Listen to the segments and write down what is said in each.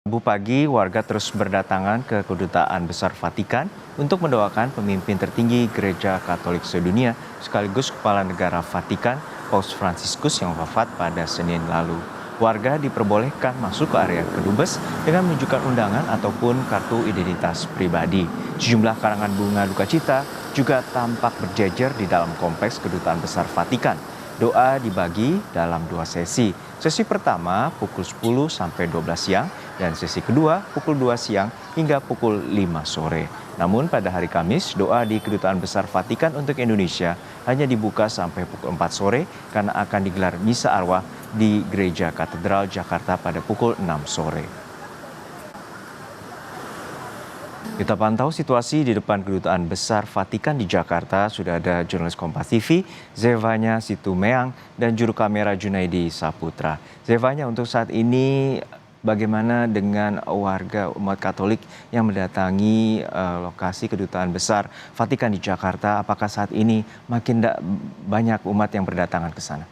Rabu pagi, warga terus berdatangan ke Kedutaan Besar Vatikan untuk mendoakan pemimpin tertinggi Gereja Katolik sedunia sekaligus Kepala Negara Vatikan, Paus Fransiskus yang wafat pada Senin lalu. Warga diperbolehkan masuk ke area kedubes dengan menunjukkan undangan ataupun kartu identitas pribadi. Sejumlah karangan bunga duka cita juga tampak berjejer di dalam kompleks Kedutaan Besar Vatikan. Doa dibagi dalam 2 sesi. Sesi pertama pukul 10 sampai 12 siang dan sesi kedua pukul 2 siang hingga pukul 5 sore. Namun pada hari Kamis, doa di Kedutaan Besar Vatikan untuk Indonesia hanya dibuka sampai pukul 4 sore karena akan digelar misa arwah di Gereja Katedral Jakarta pada pukul 6 sore. Kita pantau situasi di depan Kedutaan Besar Vatikan di Jakarta. Sudah ada jurnalis Kompas TV, Zevanya Situmeang, dan juru kamera Junaidi Saputra. Zevanya, untuk saat ini bagaimana dengan warga umat Katolik yang mendatangi lokasi Kedutaan Besar Vatikan di Jakarta? Apakah saat ini makin banyak umat yang berdatangan ke sana?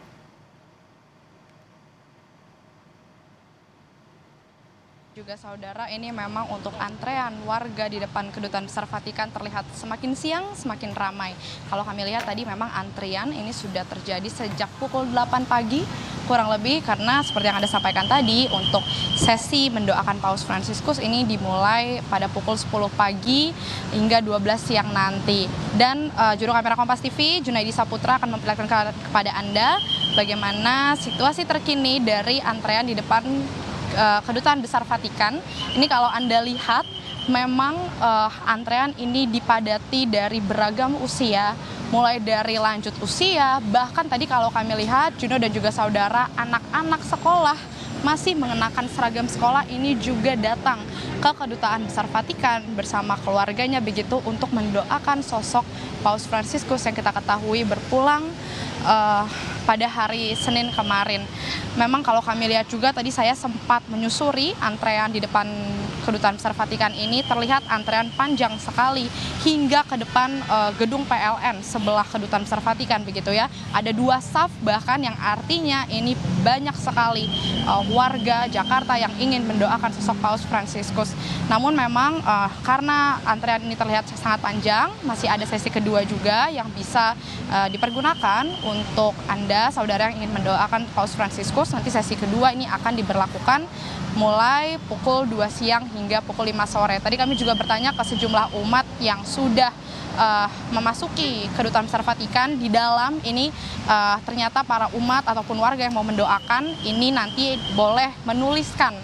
Juga saudara, ini memang untuk antrean warga di depan Kedutaan Besar Vatikan terlihat semakin siang semakin ramai. Kalau kami lihat tadi memang antrian ini sudah terjadi sejak pukul 8 pagi kurang lebih, karena seperti yang Anda sampaikan tadi untuk sesi mendoakan Paus Fransiskus ini dimulai pada pukul 10 pagi hingga 12 siang nanti. Dan juru kamera Kompas TV Junaidi Saputra akan memperlihatkan kepada Anda bagaimana situasi terkini dari antrean di depan Kedutaan Besar Vatikan. Ini kalau Anda lihat memang antrean ini dipadati dari beragam usia, mulai dari lanjut usia, bahkan tadi kalau kami lihat Juno dan juga saudara, anak-anak sekolah masih mengenakan seragam sekolah ini juga datang ke Kedutaan Besar Vatikan bersama keluarganya begitu untuk mendoakan sosok Paus Fransiskus yang kita ketahui berpulang pada hari Senin kemarin. Memang kalau kami lihat juga tadi saya sempat menyusuri antrean di depan Kedutaan Besar Vatikan ini, terlihat antrean panjang sekali hingga ke depan gedung PLN sebelah Kedutaan Besar Vatikan begitu ya. Ada 2 saf bahkan, yang artinya ini banyak sekali warga Jakarta yang ingin mendoakan sosok Paus Fransiskus. Namun memang karena antrean ini terlihat sangat panjang, masih ada sesi kedua juga yang bisa dipergunakan untuk Anda saudara yang ingin mendoakan Paus Fransiskus. Nanti sesi kedua ini akan diberlakukan mulai pukul 2 siang hingga pukul 5 sore. Tadi kami juga bertanya ke sejumlah umat yang sudah memasuki Kedutaan Besar Vatikan. Di dalam ini ternyata para umat ataupun warga yang mau mendoakan ini nanti boleh menuliskan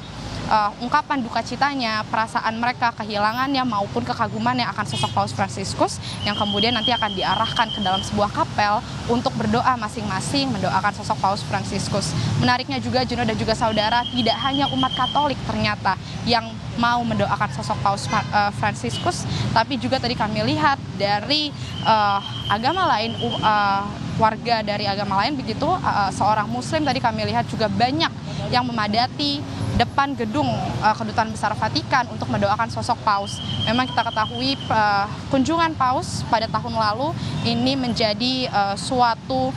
ungkapan duka citanya, perasaan mereka, kehilangannya maupun kekagumannya akan sosok Paus Fransiskus, yang kemudian nanti akan diarahkan ke dalam sebuah kapel untuk berdoa masing-masing mendoakan sosok Paus Fransiskus. Menariknya juga Juno dan juga saudara, tidak hanya umat Katolik ternyata yang mau mendoakan sosok Paus Fransiskus, tapi juga tadi kami lihat dari agama lain, warga dari agama lain begitu, seorang Muslim tadi kami lihat juga banyak yang memadati depan gedung Kedutaan Besar Vatikan untuk mendoakan sosok Paus. Memang kita ketahui kunjungan Paus pada tahun lalu ini menjadi suatu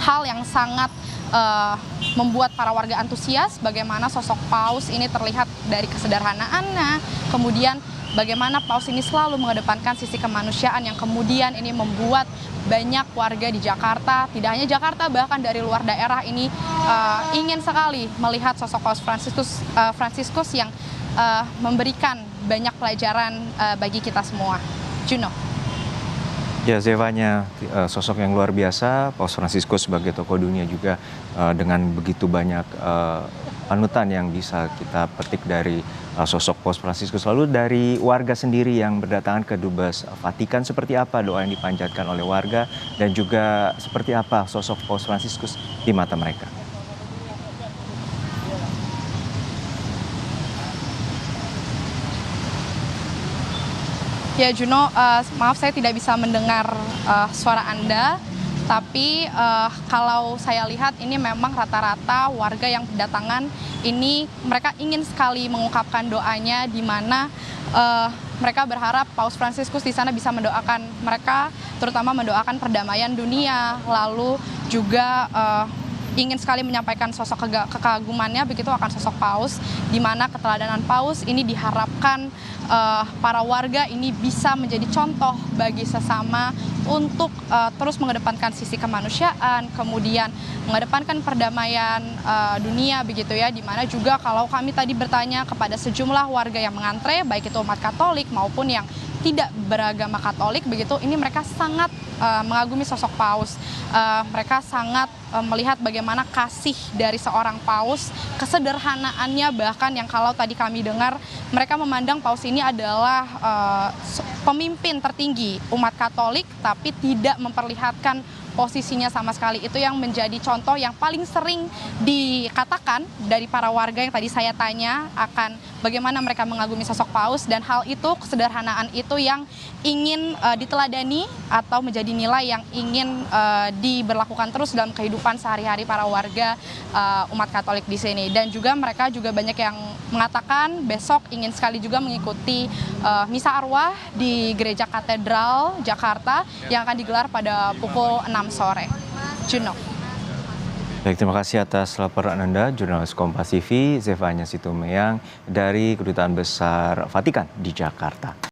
hal yang sangat membuat para warga antusias bagaimana sosok Paus ini terlihat dari kesederhanaannya, kemudian bagaimana Paus ini selalu mengedepankan sisi kemanusiaan yang kemudian ini membuat banyak warga di Jakarta, tidak hanya Jakarta bahkan dari luar daerah ini ingin sekali melihat sosok Paus Fransiskus yang memberikan banyak pelajaran bagi kita semua. Juno. Ya, Zevanya, sosok yang luar biasa, Paus Fransiskus sebagai tokoh dunia juga dengan begitu banyak panutan yang bisa kita petik dari sosok Paus Fransiskus. Lalu dari warga sendiri yang berdatangan ke Dubes Vatikan, seperti apa doa yang dipanjatkan oleh warga dan juga seperti apa sosok Paus Fransiskus di mata mereka? Ya Juno, maaf saya tidak bisa mendengar suara Anda, tapi kalau saya lihat ini memang rata-rata warga yang berdatangan ini mereka ingin sekali mengungkapkan doanya, di mana mereka berharap Paus Fransiskus di sana bisa mendoakan mereka, terutama mendoakan perdamaian dunia, lalu juga ingin sekali menyampaikan sosok kekagumannya begitu akan sosok Paus, di mana keteladanan Paus ini diharapkan para warga ini bisa menjadi contoh bagi sesama untuk terus mengedepankan sisi kemanusiaan, kemudian mengedepankan perdamaian dunia begitu ya, di mana juga kalau kami tadi bertanya kepada sejumlah warga yang mengantre, baik itu umat Katolik maupun yang tidak beragama Katolik begitu, ini mereka sangat mengagumi sosok Paus. Mereka sangat melihat bagaimana kasih dari seorang Paus, kesederhanaannya bahkan yang kalau tadi kami dengar mereka memandang Paus ini adalah pemimpin tertinggi umat Katolik tapi tidak memperlihatkan posisinya sama sekali. Itu yang menjadi contoh yang paling sering dikatakan dari para warga yang tadi saya tanya akan bagaimana mereka mengagumi sosok Paus, dan hal itu, kesederhanaan itu yang ingin diteladani atau menjadi nilai yang ingin diberlakukan terus dalam kehidupan sehari-hari para warga umat Katolik di sini. Dan juga mereka juga banyak yang mengatakan besok ingin sekali juga mengikuti misa arwah di Gereja Katedral Jakarta yang akan digelar pada pukul 6 sore. Juno. Baik, terima kasih atas laporan Anda, jurnalis Kompas TV, Zevanya Situmeyang dari Kedutaan Besar Vatikan di Jakarta.